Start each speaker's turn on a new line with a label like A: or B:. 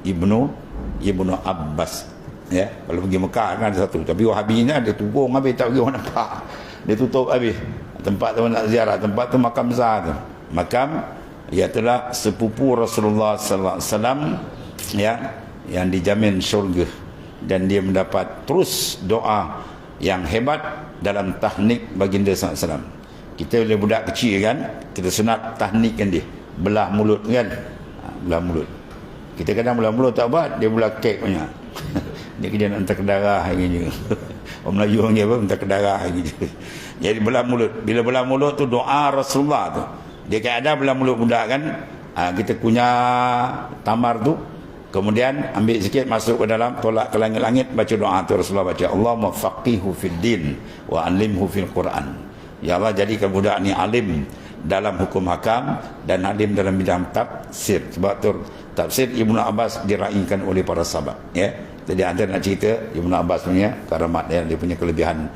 A: Ibnu Abbas. Ya, kalau pergi Mekah kan ada satu, tapi Wahabi ni dia tubung habis, tak pergi orang nampak. Dia tutup habis. Tempat tu nak ziarah, tempat tu makam besar tu. Makam ialah sepupu Rasulullah sallallahu alaihi wasallam yang dijamin syurga, dan dia mendapat terus doa yang hebat dalam tahnik baginda sallallahu alaihi wasallam. Kita bila budak kecil kan, kita sunat tahnikkan dia, belah mulut kan, belah mulut. Kita kadang belah mulut tak buat, dia belah kek punya. Dia kena nak hantar ke darah gitu. Orang Melayu orang apa, hantar ke darah gitu. Jadi belah mulut. Bila belah mulut tu doa Rasulullah tu. Dia kan ada belah mulut budak kan. Kita kunyah tamar tu. Kemudian ambil sikit masuk ke dalam, tolak ke langit-langit, baca doa tu Rasulullah baca. Allahumma faqihu fid din wa alimhu fil Quran. Ya Allah, jadikan budak ni alim dalam hukum hakam dan alim dalam bidang tafsir. Sebab tu tafsir Ibnu Abbas diraihkan oleh para sahabat, ya. Jadi anda nak cerita Ibnu Abbas punya karamat, dia punya kelebihan.